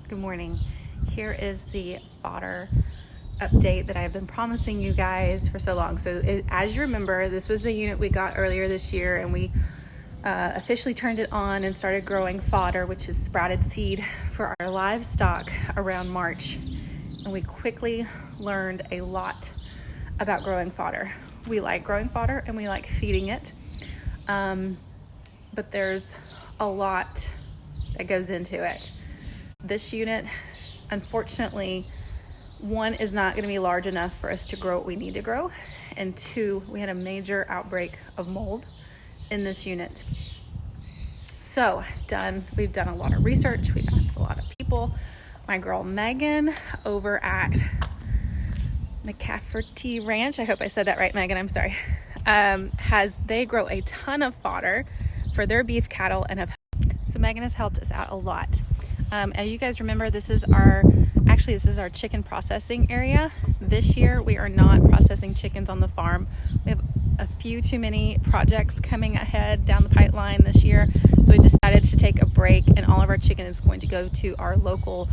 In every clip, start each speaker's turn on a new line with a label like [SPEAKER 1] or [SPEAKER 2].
[SPEAKER 1] Good morning. Here is the fodder update that I've been promising you guys for so long. As you remember, this was the unit we got earlier this year, and we officially turned it on and started growing fodder, which is sprouted seed for our livestock, around March. And we quickly learned a lot about growing fodder. We like growing fodder and we like feeding it, but there's a lot that goes into it. This unit, unfortunately, one, is not going to be large enough for us to grow what we need to grow, and two, we had a major outbreak of mold in this unit. So we've done a lot of research. We've asked a lot of people. My girl Megan over at McCafferty Ranch, I hope I said that right, Megan, I'm sorry, they grow a ton of fodder for their beef cattle and so Megan has helped us out a lot. As you guys remember, this is our chicken processing area. This year we are not processing chickens on the farm. We have a few too many projects coming ahead down the pipeline this year, so we decided to take a break, and all of our chicken is going to go to our local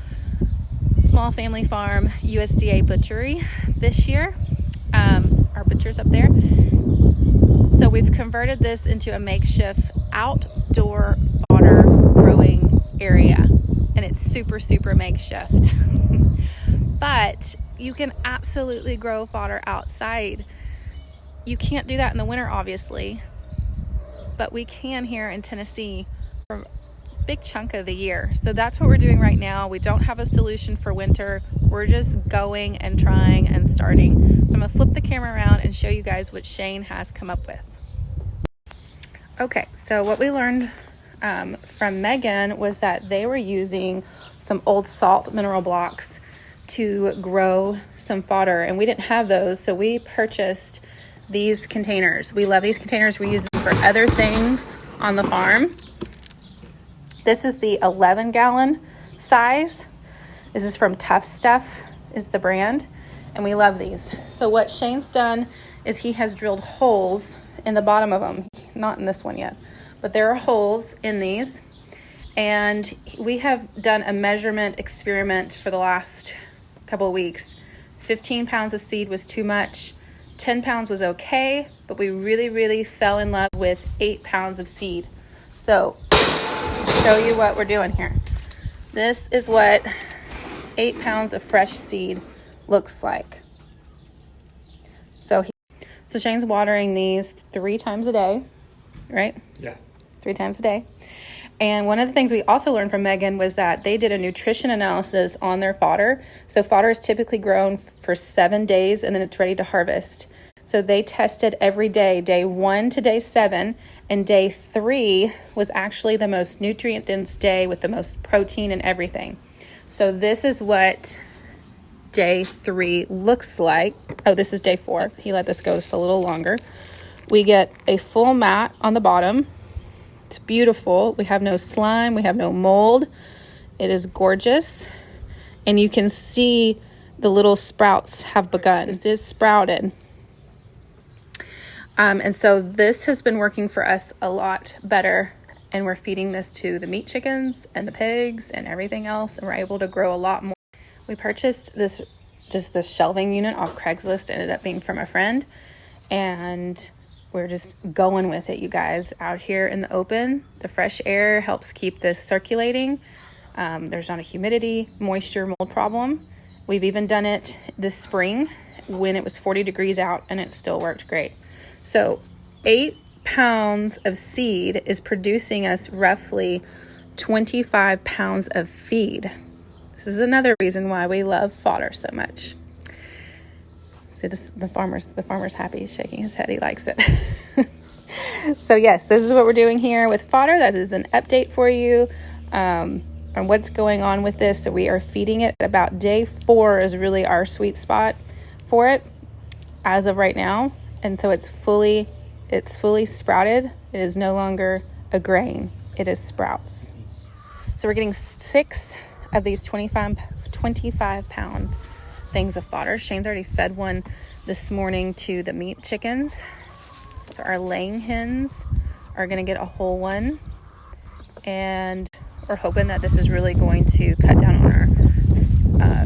[SPEAKER 1] small family farm USDA butchery this year, our butchers up there. So we've converted this into a makeshift outdoor fodder growing area, and it's super makeshift. But you can absolutely grow fodder outside. You can't do that in the winter, obviously, but we can here in Tennessee for a big chunk of the year. So that's what we're doing right now. We don't have a solution for winter. We're just going and trying and starting. So I'm gonna flip the camera around and show you guys what Shane has come up with. Okay, so what we learned from Megan was that they were using some old salt mineral blocks to grow some fodder, and we didn't have those, so we purchased these containers. We love these containers. We use them for other things on the farm. This is the 11-gallon size. This is from Tough Stuff is the brand, and we love these. So what Shane's done is he has drilled holes in the bottom of them. Not in this one yet, but there are holes in these, and we have done a measurement experiment for the last couple of weeks. 15 pounds of seed was too much. 10 pounds was okay, but we really fell in love with 8 pounds of seed. So I'll show you what we're doing here. This is what 8 pounds of fresh seed looks like. So Shane's watering these 3 times a day, right?
[SPEAKER 2] Yeah.
[SPEAKER 1] 3 times a day. And one of the things we also learned from Megan was that they did a nutrition analysis on their fodder. So fodder is typically grown for 7 days and then it's ready to harvest. So they tested every day, day 1 to day 7, and day 3 was actually the most nutrient dense day with the most protein and everything. So this is what day 3 looks like. Oh, this is day 4. He let this go just a little longer. We get a full mat on the bottom. It's beautiful. We have no slime. We have no mold. It is gorgeous. And you can see the little sprouts have begun. This is sprouted. And so this has been working for us a lot better. And we're feeding this to the meat chickens and the pigs and everything else. And we're able to grow a lot more. We purchased this shelving unit off Craigslist. It ended up being from a friend. And we're just going with it, you guys, out here in the open. The fresh air helps keep this circulating. There's not a humidity, moisture, mold problem. We've even done it this spring when it was 40 degrees out, and it still worked great. So 8 pounds of seed is producing us roughly 25 pounds of feed. This is another reason why we love fodder so much. See, the farmer's happy. He's shaking his head. He likes it. So yes, this is what we're doing here with fodder. That is an update for you on what's going on with this. So we are feeding it at about day 4 is really our sweet spot for it as of right now. And so it's fully sprouted. It is no longer a grain. It is sprouts. So we're getting 6 of these 25 pound things of fodder. Shane's already fed one this morning to the meat chickens. So our laying hens are going to get a whole one, or we're hoping that this is really going to cut down on our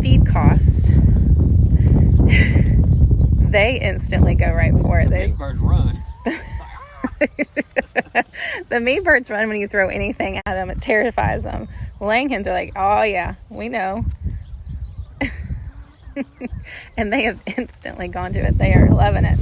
[SPEAKER 1] feed costs. They instantly go right for it.
[SPEAKER 2] The birds run.
[SPEAKER 1] The meat birds run when you throw anything at them. It terrifies them. The laying hens are like, oh yeah, we know. And they have instantly gone to it. They are loving it.